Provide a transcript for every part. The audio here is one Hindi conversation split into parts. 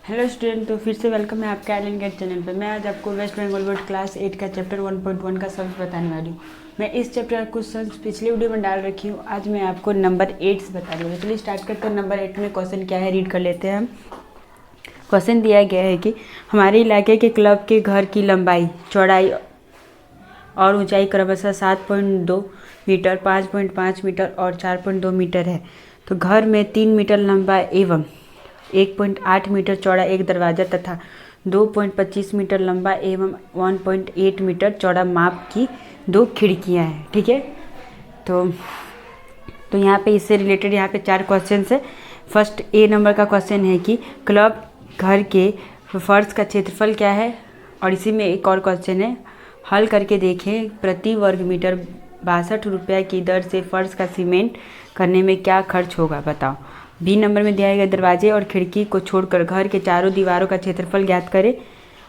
हेलो स्टूडेंट, तो फिर से वेलकम है आपके आइलैंड गेट चैनल पर। मैं आज आपको वेस्ट बंगाल बोर्ड क्लास 8 का चैप्टर 1.1 का सब्जेक्ट बताने वाली हूँ। मैं इस चैप्टर का क्वेश्चन पिछले वीडियो में डाल रखी हूँ। आज मैं आपको नंबर 8 से बता रही हूँ। चलिए स्टार्ट करते हैं। नंबर 8 में क्वेश्चन क्या है, रीड कर लेते हैं हम। क्वेश्चन दिया गया है कि हमारे इलाके के क्लब के घर की लंबाई, चौड़ाई और ऊंचाई क्रमशः 7.2 मीटर, 5.5 मीटर और 4.2 मीटर है। तो घर में 3 मीटर लंबा एवं 1.8 मीटर चौड़ा एक दरवाज़ा तथा 2.25 मीटर लंबा एवं 1.8 मीटर चौड़ा माप की 2 खिड़कियां हैं। ठीक है, तो यहाँ पे इससे रिलेटेड यहाँ पे 4 क्वेश्चन है। फर्स्ट ए नंबर का क्वेश्चन है कि क्लब घर के फर्श का क्षेत्रफल क्या है, और इसी में एक और क्वेश्चन है, हल करके देखें प्रति वर्ग मीटर 62 रुपये की दर से फर्श का सीमेंट करने में क्या खर्च होगा, बताओ। बी नंबर में दिया गया दरवाजे और खिड़की को छोड़कर घर के चारों दीवारों का क्षेत्रफल ज्ञात करें।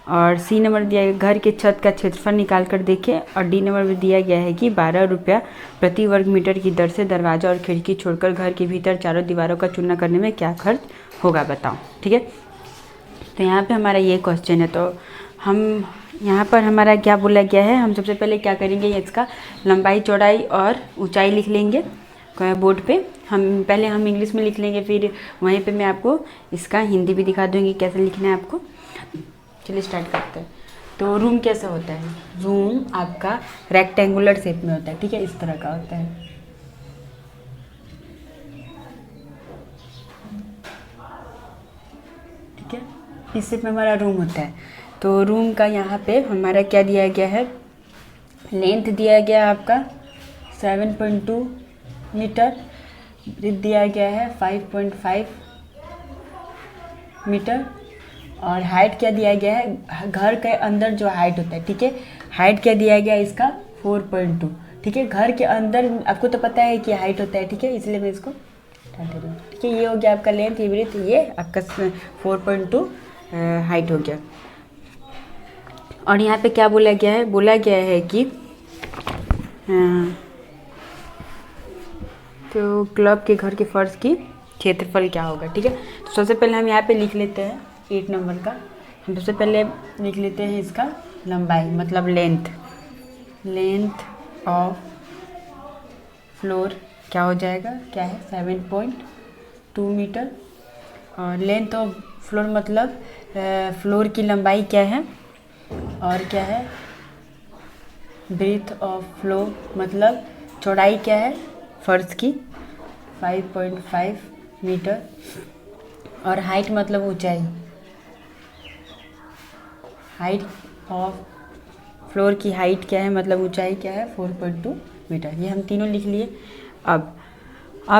और सी नंबर दिया गया घर के छत का क्षेत्रफल निकाल कर देखें। और डी नंबर में दिया गया है कि 12 रुपया प्रति वर्ग मीटर की दर से दरवाजा और खिड़की छोड़कर घर के भीतर चारों दीवारों का चुनाव करने में क्या खर्च होगा, बताओ। ठीक है, तो यहाँ पे हमारा ये क्वेश्चन है। तो हम यहाँ पर हमारा क्या बोला गया है, हम सबसे पहले क्या करेंगे, इसका लंबाई चौड़ाई और ऊंचाई लिख लेंगे बोर्ड पे। हम पहले इंग्लिश में लिख लेंगे, फिर वहीं पे मैं आपको इसका हिंदी भी दिखा दूंगी कैसे लिखना है आपको। चलिए स्टार्ट करते हैं। तो रूम कैसा होता है, रूम आपका रेक्टेंगुलर शेप में होता है। ठीक है, इस तरह का होता है। ठीक है, इस शेप में हमारा रूम होता है। तो रूम का यहाँ पे हमारा क्या दिया गया है, लेंथ दिया गया है आपका 7.2 मीटर, ब्रेथ दिया गया है 5.5 मीटर, और हाइट क्या दिया गया है, घर के अंदर जो हाइट होता है। ठीक है, हाइट क्या दिया गया है इसका 4.2। ठीक है, घर के अंदर आपको तो पता है कि हाइट होता है। ठीक है, इसलिए मैं इसको हटा दे रही हूँ। ठीक है, ये हो गया आपका लेंथ, ये ब्रेथ, ये आपका 4.2 हाइट हो गया। और यहाँ पे क्या बोला गया है, बोला गया है कि तो क्लब के घर के फर्श की क्षेत्रफल क्या होगा। ठीक है, तो सबसे पहले हम यहाँ पे लिख लेते हैं 8 नंबर का। हम सबसे पहले लिख लेते हैं इसका लंबाई, मतलब लेंथ ऑफ फ्लोर क्या हो जाएगा, क्या है 7.2 मीटर। और लेंथ ऑफ फ्लोर मतलब फ्लोर की लंबाई क्या है, और क्या है ब्रेथ ऑफ फ्लोर मतलब चौड़ाई क्या है फर्श की 5.5 मीटर। और हाइट मतलब ऊंचाई, हाइट ऑफ फ्लोर की हाइट क्या है मतलब ऊंचाई क्या है 4.2 मीटर। ये हम तीनों लिख लिए। अब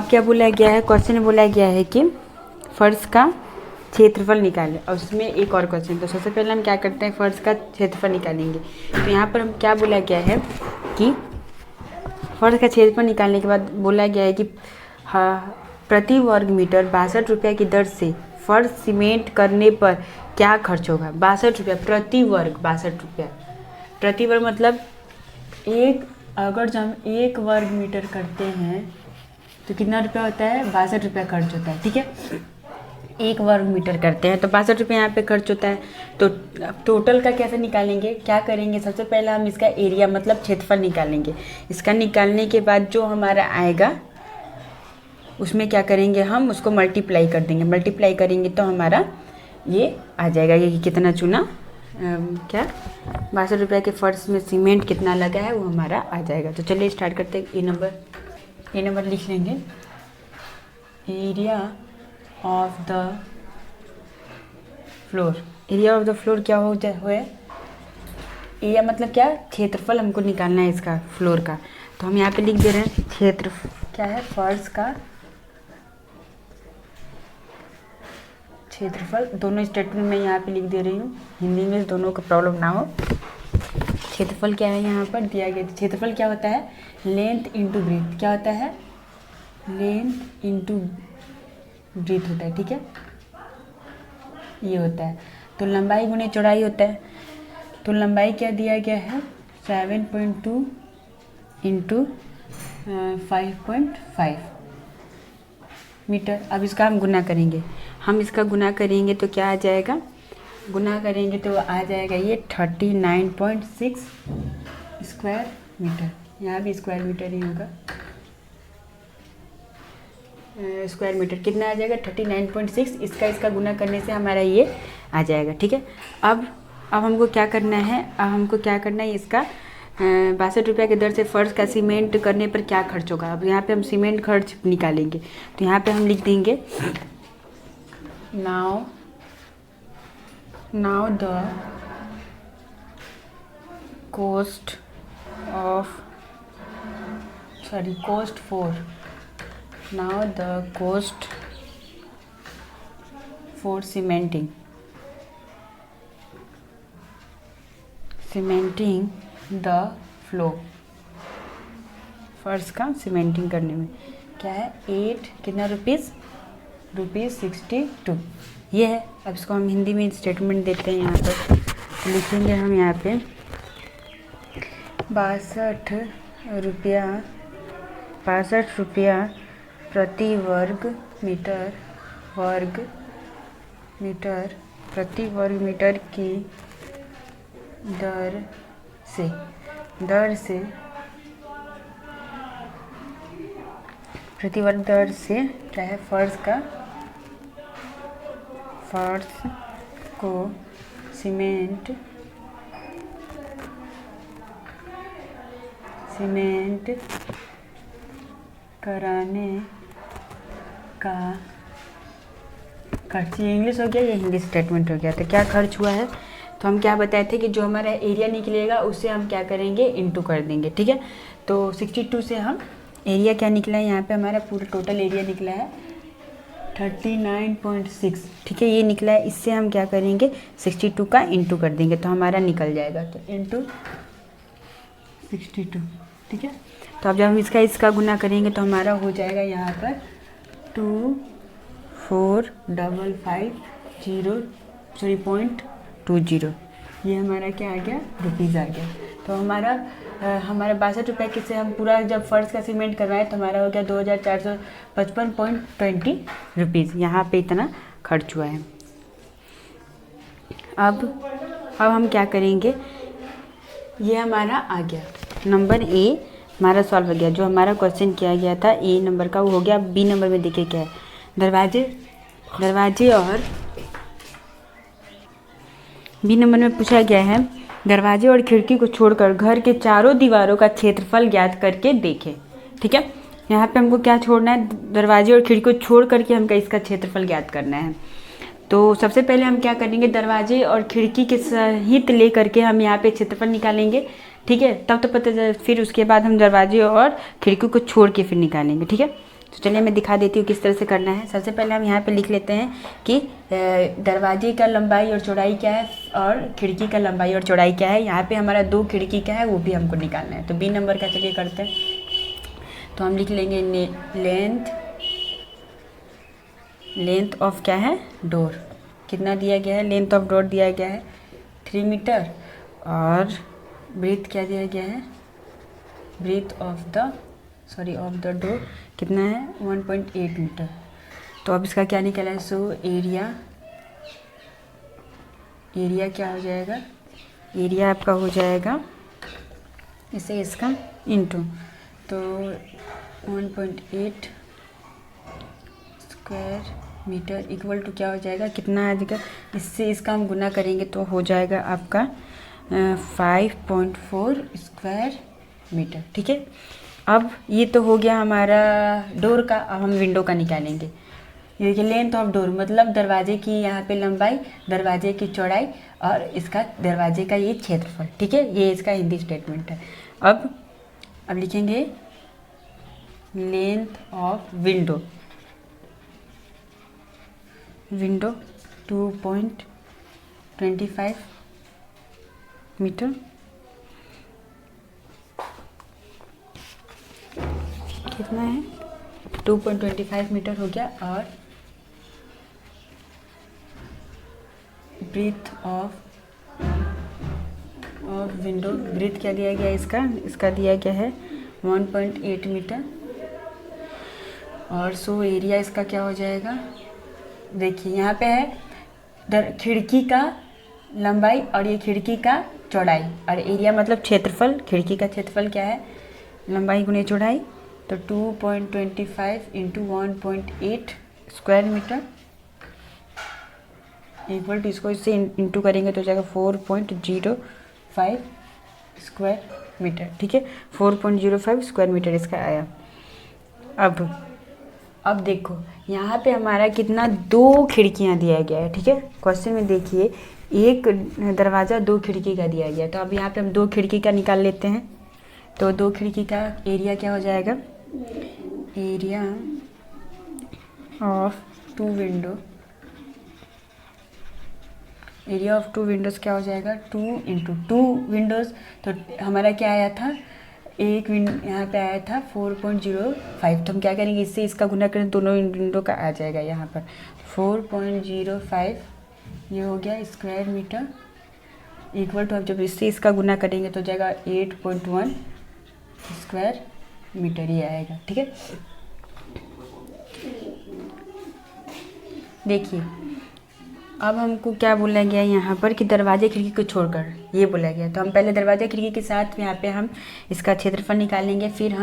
क्या बोला गया है, क्वेश्चन में बोला गया है कि फर्श का क्षेत्रफल निकालें, और उसमें एक और क्वेश्चन। तो सबसे पहले हम क्या करते हैं, फर्श का क्षेत्रफल निकालेंगे। तो यहाँ पर हम क्या बोला गया है कि फर्श का क्षेत्रफल निकालने के बाद बोला गया है कि प्रति वर्ग मीटर 62 रुपये की दर से फर्श सीमेंट करने पर क्या खर्च होगा। 62 रुपया प्रति वर्ग, 62 रुपया प्रति वर्ग मतलब अगर जब हम 1 वर्ग मीटर करते हैं तो कितना रुपया होता है, 62 रुपया खर्च होता है। ठीक है, 1 वर्ग मीटर करते हैं तो 62 रुपये यहाँ पे खर्च होता है। तो टोटल का कैसे निकालेंगे, क्या करेंगे, सबसे पहले हम इसका एरिया मतलब क्षेत्रफल निकालेंगे। इसका निकालने के बाद जो हमारा आएगा उसमें क्या करेंगे, हम उसको मल्टीप्लाई कर देंगे। मल्टीप्लाई करेंगे तो हमारा ये आ जाएगा कि कितना चुना क्या 62 रुपये के फर्श में सीमेंट कितना लगा है वो हमारा आ जाएगा। तो चलिए स्टार्ट करते हैं। ए नंबर लिख लेंगे, area of the floor. Area of the floor क्या हो एरिया मतलब क्या, क्षेत्रफल हमको निकालना है इसका फ्लोर का। तो हम यहाँ पे लिख दे रहे हैं क्षेत्र क्या है, फर्श का क्षेत्रफल। दोनों स्टेटमेंट में यहाँ पे लिख दे रही हूँ, हिंदी में दोनों का प्रॉब्लम ना हो। क्षेत्रफल क्या है यहाँ पर दिया गया, क्षेत्रफल क्या होता है, लेंथ इंटू ब्रेथ। क्या होता है, लेंथ इंटू ब्रेथ होता है। ठीक है, ये होता है। तो लंबाई गुणे चौड़ाई होता है। तो लंबाई क्या दिया गया है 7.2 इंटू 5.5 मीटर। अब इसका हम गुना करेंगे, हम इसका गुना करेंगे तो क्या आ जाएगा, गुना करेंगे तो आ जाएगा ये 39.6 स्क्वायर मीटर। यहाँ भी स्क्वायर मीटर ही होगा, स्क्वायर मीटर कितना आ जाएगा 39.6। इसका गुना करने से हमारा ये आ जाएगा। ठीक है, अब हमको क्या करना है, अब हमको क्या करना है, इसका 62 रुपये की दर से फर्श का सीमेंट करने पर क्या खर्च होगा। अब यहाँ पे हम सीमेंट खर्च निकालेंगे, तो यहाँ पे हम लिख देंगे now the cost for cementing the floor। फर्श का सीमेंटिंग करने में क्या है, 8 कितना रुपीज़ 62 ये है। अब इसको हम हिंदी में स्टेटमेंट देते हैं। यहाँ पर लिखेंगे हम यहाँ पे 62 रुपया प्रति वर्ग मीटर की दर से प्रति वर्ग दर से क्या है, फर्श को सीमेंट कराने का खर्च। ये इंग्लिश हो गया, ये हिंदी स्टेटमेंट हो गया। तो क्या खर्च हुआ है, तो हम क्या बताए थे कि जो हमारा एरिया निकलेगा उससे हम क्या करेंगे, इनटू कर देंगे। ठीक है, तो 62 से हम एरिया क्या निकला है, यहाँ पे हमारा पूरा टोटल एरिया निकला है 39.6। ठीक है, ये निकला है, इससे हम क्या करेंगे 62 का इंटू कर देंगे तो हमारा निकल जाएगा, तो इंटू 62। ठीक है, तो अब जब हम इसका गुना करेंगे तो हमारा हो जाएगा यहाँ पर 24,550.20। ये हमारा क्या आ गया, रुपीज़ आ गया। तो हमारा 62 रुपये के से हम पूरा जब फर्श का सीमेंट करवाएं तो हमारा हो गया 2455.20 रुपीज़। यहाँ पे इतना खर्च हुआ है। अब हम क्या करेंगे, ये हमारा आ गया नंबर ए हमारा सॉल्व हो गया। जो हमारा क्वेश्चन किया गया था ए नंबर का वो हो गया। बी नंबर में देखिए क्या है, दरवाजे और बी नंबर में पूछा गया है दरवाजे और खिड़की को छोड़कर घर के चारों दीवारों का क्षेत्रफल ज्ञात करके देखें। ठीक है, यहाँ पे हमको क्या छोड़ना है, दरवाजे और खिड़की को छोड़ करके हमको इसका क्षेत्रफल ज्ञात करना है। तो सबसे पहले हम क्या करेंगे, दरवाजे और खिड़की के सहित ले करके हम यहाँ पे क्षेत्रफल निकालेंगे। ठीक है, तब तो पता चल, फिर उसके बाद हम दरवाजे और खिड़की को छोड़ के फिर निकालेंगे। ठीक है, तो चलिए मैं दिखा देती हूँ किस तरह से करना है। सबसे पहले हम यहाँ पे लिख लेते हैं कि दरवाजे का लंबाई और चौड़ाई क्या है और खिड़की का लंबाई और चौड़ाई क्या है। यहाँ पे हमारा 2 खिड़की का है, वो भी हमको निकालना है। तो बी नंबर का चलिए करते हैं। तो हम लिख लेंगे लेंथ ऑफ क्या है, डोर कितना दिया गया है, लेंथ ऑफ डोर दिया गया है 3 मीटर और ब्रीथ क्या दिया गया है, ब्रीथ ऑफ द डोर कितना है 1.8 मीटर। तो अब इसका क्या निकला है, सो एरिया क्या हो जाएगा, एरिया आपका हो जाएगा इसे इसका इंटू, तो 1.8 स्क्वायर मीटर इक्वल टू क्या हो जाएगा, कितना आ जाएगा, इससे इसका हम गुना करेंगे तो हो जाएगा आपका 5.4 स्क्वायर मीटर। ठीक है, अब ये तो हो गया हमारा डोर का। अब हम विंडो का निकालेंगे। ये कि लेंथ ऑफ डोर मतलब दरवाजे की यहाँ पे लंबाई, दरवाजे की चौड़ाई और इसका दरवाजे का ये क्षेत्रफल। ठीक है, ये इसका हिंदी स्टेटमेंट है। अब लिखेंगे लेंथ ऑफ विंडो 2.25 मीटर। कितना है 2.25 मीटर हो गया। और ब्रीथ ऑफ विंडो, ब्रीथ क्या दिया गया इसका दिया गया है 1.8 मीटर। और सो एरिया इसका क्या हो जाएगा, देखिए यहाँ पे है खिड़की का लंबाई और ये खिड़की का चौड़ाई, और एरिया मतलब क्षेत्रफल, खिड़की का क्षेत्रफल क्या है, लंबाई गुणे चौड़ाई, तो 2.25 into 1.8 square metre equal to, इसको इससे इंटू करेंगे तो जाएगा 4.05 स्क्वायर मीटर। ठीक है, 4.05 स्क्वायर मीटर इसका आया। अब देखो यहाँ पे हमारा कितना, 2 खिड़कियाँ दिया गया है। ठीक है, क्वेश्चन में देखिए एक दरवाज़ा 2 खिड़की का दिया गया है, तो अब यहाँ पे हम 2 खिड़की का निकाल लेते हैं। तो 2 खिड़की का एरिया क्या हो जाएगा, area of 2 window, area of 2 Windows क्या हो जाएगा, 2 इंटू 2 विंडोज़, तो हमारा क्या आया था, एक यहाँ पे आया था 4.05, तो हम क्या करेंगे, इससे इसका गुना करें, दोनों विंडो का आ जाएगा यहाँ पर 4.05, ये हो गया स्क्वायर मीटर इक्वल टू, अब जब इससे इसका गुना करेंगे तो जाएगा 8.1 स्क्वायर मीटर ये आएगा। ठीक है, देखिए अब हमको क्या बोला गया यहाँ पर कि दरवाजे खिड़की को छोड़कर, ये बोला गया, तो हम पहले दरवाजे खिड़की के साथ यहाँ पे हम इसका क्षेत्रफल निकालेंगे, फिर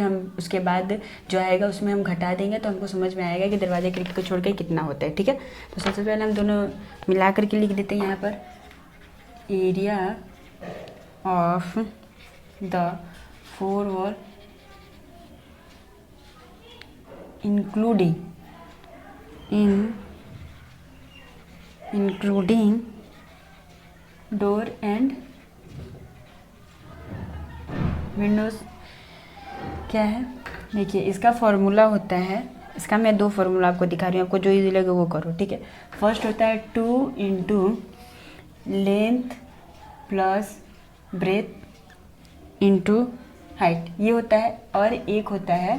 हम उसके बाद जो आएगा उसमें हम घटा देंगे, तो हमको समझ में आएगा कि दरवाजे खिड़की को छोड़कर कितना होता है। ठीक है, तो सबसे पहले हम दोनों मिला करके लिख देते हैं यहाँ पर, area of the 4 wall including door and Windows क्या है, देखिए इसका फॉर्मूला होता है, इसका मैं 2 फार्मूला आपको दिखा रही हूँ, आपको जो इजी लगे वो करो। ठीक है, फर्स्ट होता है 2 into length plus breadth into height, ये होता है, और एक होता है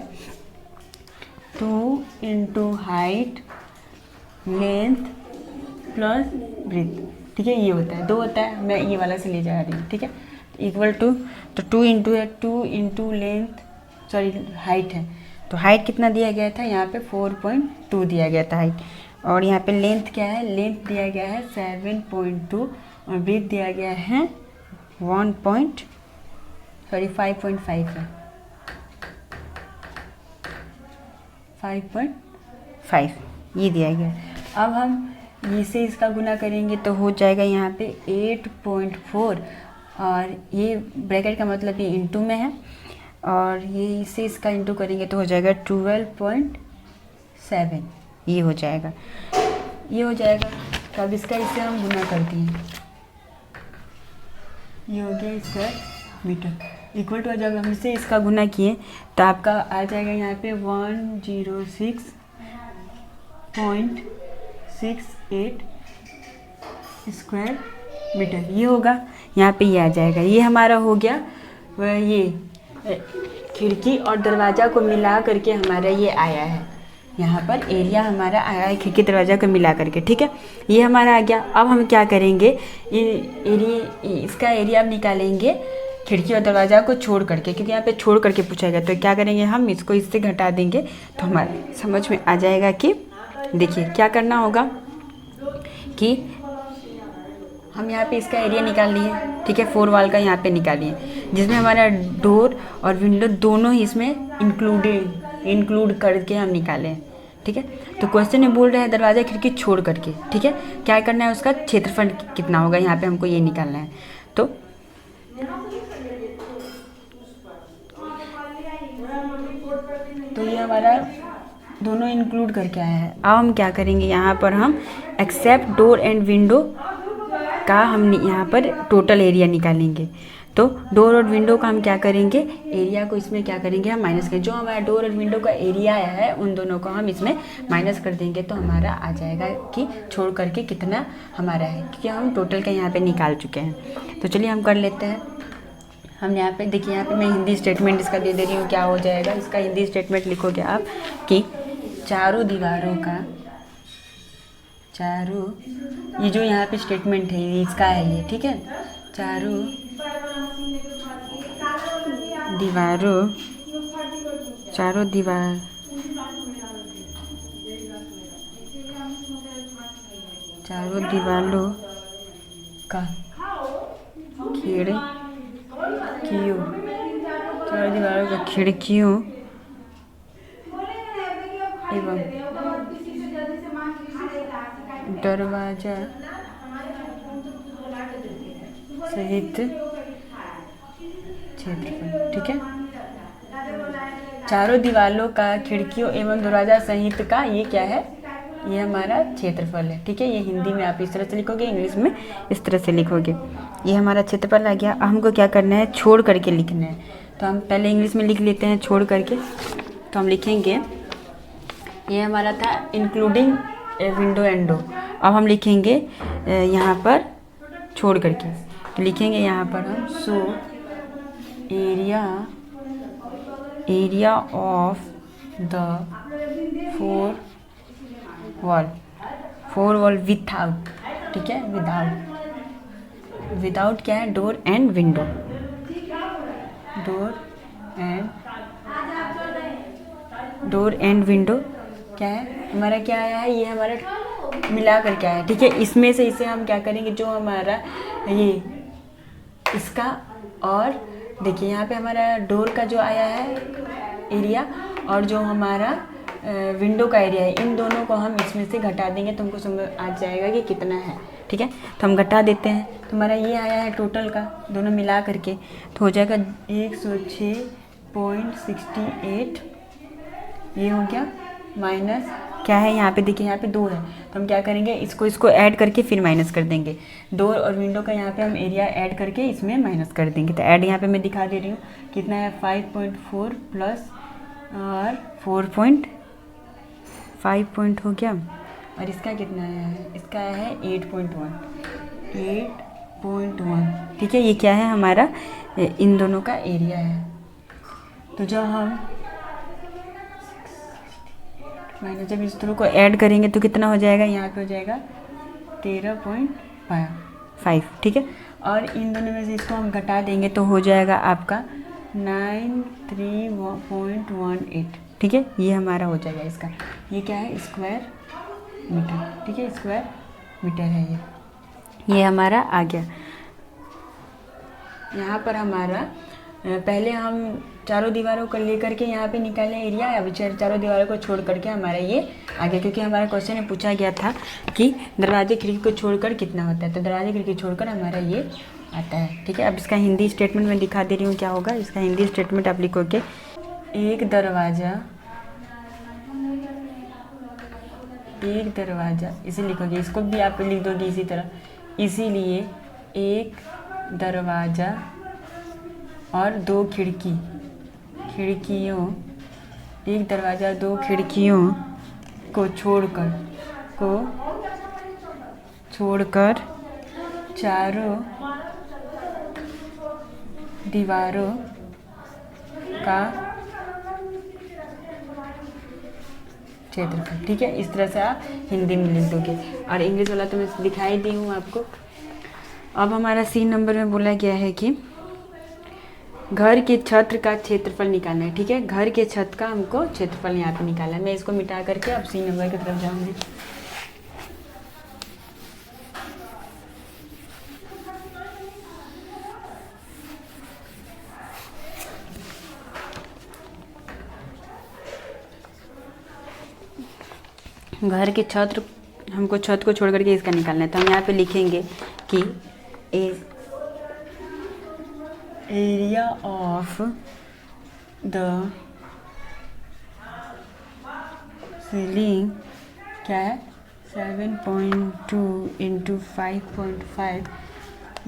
2 into height length plus breadth. ठीक है, ये होता है, 2 होता है, मैं ये वाला से ले जा रही हूँ। ठीक है, इक्वल टू, तो 2 इंटू है, 2 इंटू लेंथ, सॉरी हाइट है, तो हाइट कितना दिया गया था, यहाँ पे 4.2 दिया गया था हाइट, और यहाँ पे लेंथ क्या है, लेंथ दिया गया है 7.2, और ब्रेथ दिया गया है 5.5 है, 5.5 ये दिया गया है। अब हम इसे इसका गुना करेंगे तो हो जाएगा यहाँ पे 8.4, और ये ब्रैकेट का मतलब ये इंटू में है, और ये इसे इसका इंटू करेंगे तो हो जाएगा 12.7, ये हो जाएगा, ये हो जाएगा। तो अब इसका इससे हम गुना करते हैं, ये हो गया स्क्वायर मीटर इक्वल टू, जब हम इसे इसका गुना किए तो आपका आ जाएगा यहाँ पे 106.68 स्क्वायर मीटर, ये होगा, यहाँ पे ये आ जाएगा, ये हमारा हो गया वह ये खिड़की और दरवाज़ा को मिला करके हमारा ये आया है, यहाँ पर एरिया हमारा आया है खिड़की दरवाज़ा को मिला करके। ठीक है, ये हमारा आ गया। अब हम क्या करेंगे, इसका एरिया अब निकालेंगे खिड़की और दरवाज़ा को छोड़ करके, क्योंकि यहाँ पे छोड़ करके पूछा गया, तो क्या करेंगे हम इसको इससे घटा देंगे, तो हमारे समझ में आ जाएगा कि देखिए क्या करना होगा कि हम यहाँ पे इसका एरिया निकाल लिए। ठीक है, 4 वॉल का यहाँ पे निकालिए, जिसमें हमारा डोर और विंडो दोनों ही इसमें इंक्लूड करके हम निकालें। ठीक है, तो क्वेश्चन में बोल रहे हैं दरवाज़ा खिड़की छोड़ करके। ठीक है, क्या करना है, उसका क्षेत्रफल कितना होगा, यहाँ पे हमको ये निकालना है। तो ये हमारा दोनों इंक्लूड करके आया है। अब हम क्या करेंगे, यहाँ पर हम एक्सेप्ट डोर एंड विंडो का हम यहाँ पर टोटल एरिया निकालेंगे। तो डोर और विंडो का हम क्या करेंगे, एरिया को इसमें क्या करेंगे, हम माइनस करेंगे। जो हमारा डोर और विंडो का एरिया आया है उन दोनों को हम इसमें माइनस कर देंगे, तो हमारा आ जाएगा कि छोड़ करके कितना हमारा है, क्योंकि हम टोटल का यहाँ पे निकाल चुके हैं। तो चलिए हम कर लेते हैं। हम यहाँ पे देखिए, यहाँ पे मैं हिंदी स्टेटमेंट इसका दे रही हूँ, क्या हो जाएगा इसका हिंदी स्टेटमेंट लिखोगे आप कि चारों दीवारों का, ये जो यहाँ पे स्टेटमेंट है इसका है ये। ठीक है, चारों दीवारों चारों दीवारों का खिड़कियों चारों दीवारों का खिड़कियों एवं दरवाजा सहित क्षेत्रफल। ठीक है, चारों दीवारों का खिड़कियों एवं दरवाजा सहित का ये क्या है, ये हमारा क्षेत्रफल है। ठीक है, ये हिंदी में आप इस तरह से लिखोगे, इंग्लिश में इस तरह से लिखोगे। ये हमारा क्षेत्रफल आ गया। अब हमको क्या करना है, छोड़ करके लिखना है। तो हम पहले इंग्लिश में लिख लेते हैं छोड़ करके। तो हम लिखेंगे, ये हमारा था इंक्लूडिंग विंडो एंड डोर। अब हम लिखेंगे यहाँ पर छोड़ करके, तो लिखेंगे यहाँ पर हम so area of the four wall without. ठीक है, विदाउट क्या है, door and window. Door and window क्या है हमारा, क्या आया है, ये हमारा मिला कर क्या है। ठीक है, इसमें से इसे हम क्या करेंगे, जो हमारा ये इसका, और देखिए यहाँ पे हमारा डोर का जो आया है एरिया, और जो हमारा विंडो का एरिया है, इन दोनों को हम इसमें से घटा देंगे तो हमको समझ आ जाएगा कि कितना है। ठीक है, तो हम घटा देते हैं। तो हमारा ये आया है टोटल का, दोनों मिला करके, तो हो जाएगा 106.68। ये हो गया माइनस क्या है, यहाँ पे देखिए यहाँ पे 2 है, तो हम क्या करेंगे, इसको ऐड करके फिर माइनस कर देंगे। डोर और विंडो का यहाँ पे हम एरिया ऐड करके इसमें माइनस कर देंगे। तो ऐड यहाँ पे मैं दिखा दे रही हूँ कितना है, 5.4 प्लस और 4.5 पॉइंट हो गया, और इसका कितना आया है, इसका आया है 8.1। ठीक है, ये क्या है हमारा, इन दोनों का एरिया है। तो जब हम माइनस जब इस दोनों को ऐड करेंगे तो कितना हो जाएगा, यहाँ पे हो जाएगा 13.5। ठीक है, और इन दोनों में से इसको हम घटा देंगे तो हो जाएगा आपका 93.18। ठीक है, ये हमारा हो जाएगा इसका, ये क्या है, स्क्वायर मीटर। ठीक है, स्क्वायर मीटर है ये हमारा आ गया। यहाँ पर हमारा पहले हम चारों दीवारों को लेकर के यहाँ पे निकालें एरिया, अभी चारों दीवारों को छोड़ करके हमारा ये आ गया, क्योंकि हमारा क्वेश्चन में पूछा गया था कि दरवाजे खिड़की को छोड़कर कितना होता है, तो दरवाजे खिड़की छोड़कर हमारा ये आता है। ठीक है, अब इसका हिंदी स्टेटमेंट मैं दिखा दे रही हूँ क्या होगा। इसका हिंदी स्टेटमेंट आप लिखोगे, एक दरवाज़ा इसे लिखोगे, इसको भी आप लिख दोगे इसी तरह, इसीलिए एक दरवाज़ा और 2 खिड़कियों, एक दरवाज़ा 2 खिड़कियों को छोड़कर चारों दीवारों का क्षेत्रफल। ठीक है, इस तरह से आप हिंदी में लिख दोगे, और इंग्लिश वाला तो मैं दिखाई दी हूँ आपको। अब हमारा सी नंबर में बोला गया है कि घर के छत का क्षेत्रफल निकालना है। ठीक है, घर के छत का हमको क्षेत्रफल यहाँ पे निकालना है। मैं इसको मिटा करके अब सी नंबर की तरफ जाऊँगी। घर के छत, हमको छत को छोड़ करके इसका निकालना है, तो हम यहाँ पे लिखेंगे कि एरिया ऑफ द सीलिंग क्या है, 7.2 इंटू 5.5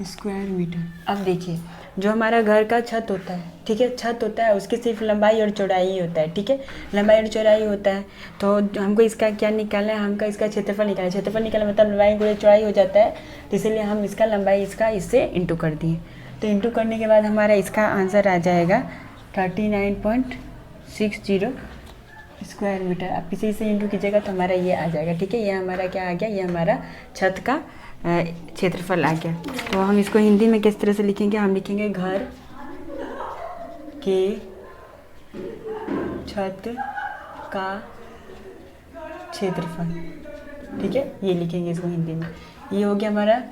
स्क्वायर मीटर। अब देखिए, जो हमारा घर का छत होता है, ठीक है, छत होता है, उसकी सिर्फ लंबाई और चौड़ाई होता है। ठीक है, लंबाई और चौड़ाई होता है, तो हमको इसका क्या निकालना है, हमको इसका क्षेत्रफल निकालना है। क्षेत्रफल निकालना मतलब लंबाई गुणे चौड़ाई हो जाता है, तो इसीलिए हम इसका लंबाई इसका इससे इंटू कर दिए। तो इंटू करने के बाद हमारा इसका आंसर आ जाएगा 39.60 स्क्वायर मीटर। आप इसी से इंटू कीजिएगा तो हमारा ये आ जाएगा। ठीक है, ये हमारा क्या आ गया, ये हमारा छत का क्षेत्रफल आ गया। तो हम इसको हिंदी में किस तरह से लिखेंगे, हम लिखेंगे घर के छत का क्षेत्रफल। ठीक है, ये लिखेंगे इसको हिंदी में। ये हो गया हमारा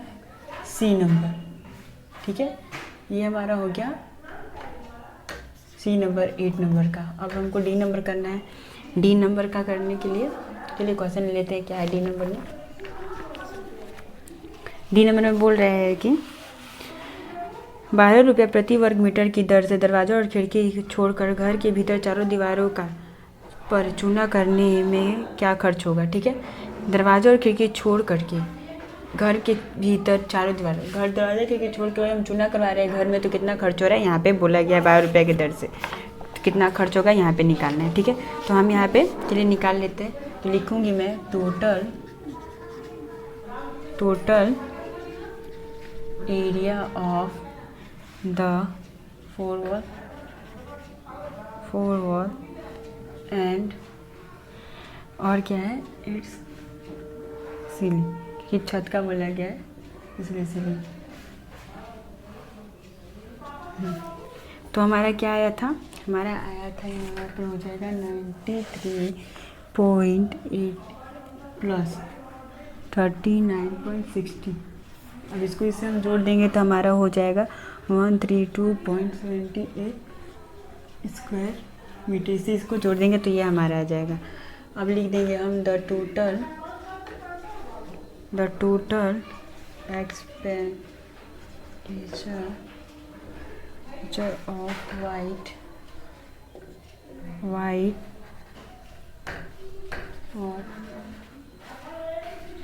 सी नंबर, ठीक है, ये हमारा हो गया सी नंबर 8 नंबर का। अब हमको डी नंबर करना है। डी नंबर का करने के लिए चलिए क्वेश्चन ले लेते हैं, क्या है डी नंबर में। डी नंबर में बोल रहे हैं कि 12 रुपये प्रति वर्ग मीटर की दर से दरवाजा और खिड़की छोड़कर घर के भीतर चारों दीवारों का पर चूना करने में क्या खर्च होगा। ठीक है, दरवाजा और खिड़की छोड़ करके घर के भीतर चारों दीवार, घर दरवाजा खिड़की छोड़ के हम चूना करवा रहे हैं घर में, तो कितना खर्च हो रहा है यहाँ पे बोला गया है 12 रुपये की दर से, तो कितना खर्च होगा यहाँ पे निकालना है। ठीक है, तो हम यहाँ पे चलिए निकाल लेते हैं। तो लिखूँगी मैं total area of the four wall and और क्या है इट्स सीलिंग, कि छत का बोला गया है इसलिए सीलिंग। तो हमारा क्या आया था, हमारा आया था यहाँ पर हो जाएगा 93.8 प्लस 39.60। अब इसको इससे हम जोड़ देंगे तो हमारा हो जाएगा 132.78 स्क्वायर मीटर। इसे इसको जोड़ देंगे तो ये हमारा आ जाएगा। अब लिख देंगे हम the total expenditure of white और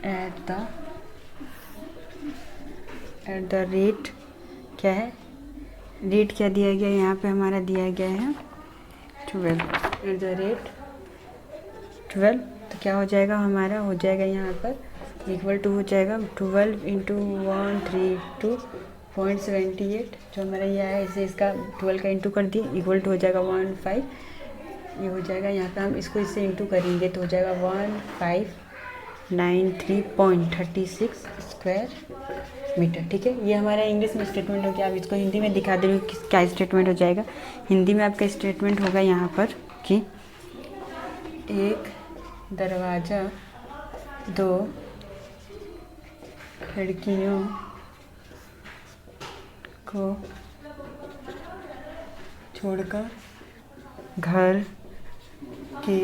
एट द रेट, क्या है रेट क्या दिया गया यहाँ पे हमारा दिया गया है 12, एट द रेट 12। तो क्या हो जाएगा हमारा, हो जाएगा यहाँ पर इक्वल टू हो जाएगा 12 इंटू 132.78, जो हमारा ये है इसे इसका 12 का इंटू कर दिए, इक्वल टू हो जाएगा 15। ये हो जाएगा यहाँ पे हम इसको इससे इंटू करेंगे तो हो जाएगा 1593.36 स्क्वायर मीटर। ठीक है, ये हमारा इंग्लिश में स्टेटमेंट हो गया। अब इसको हिंदी में दिखा दे रही हूँ कि क्या स्टेटमेंट हो जाएगा। हिंदी में आपका स्टेटमेंट होगा यहाँ पर कि एक दरवाज़ा 2 खिड़कियों को छोड़कर घर के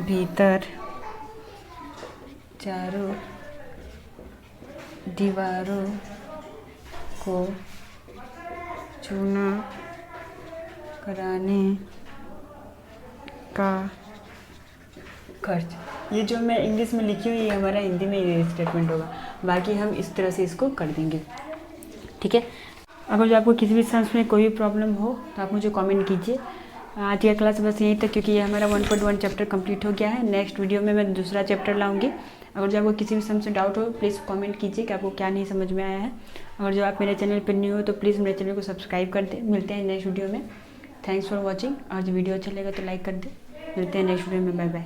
भीतर चारों दीवारों को चूना कराने का खर्च। ये जो मैं इंग्लिश में लिखी हुई है हमारा हिंदी में ये स्टेटमेंट होगा, बाकी हम इस तरह से इसको कर देंगे। ठीक है, अगर जो आपको किसी भी सेंस में कोई भी प्रॉब्लम हो तो आप मुझे कमेंट कीजिए। आज का क्लास बस यहीं तक, क्योंकि ये हमारा 1.1 चैप्टर कंप्लीट हो गया है। नेक्स्ट वीडियो में मैं दूसरा चैप्टर लाऊंगी। अगर जो आपको किसी भी सेंस में डाउट हो प्लीज़ कमेंट कीजिए कि आपको क्या नहीं समझ में आया है। अगर जो आप मेरे चैनल पर न्यू हो तो प्लीज़ मेरे चैनल को सब्सक्राइब कर दें। मिलते हैं नेक्स्ट वीडियो में। Thanks for watching. और जो वीडियो अच्छा लगा तो लाइक कर दें। मिलते हैं नेक्स्ट वीडियो में। Bye bye.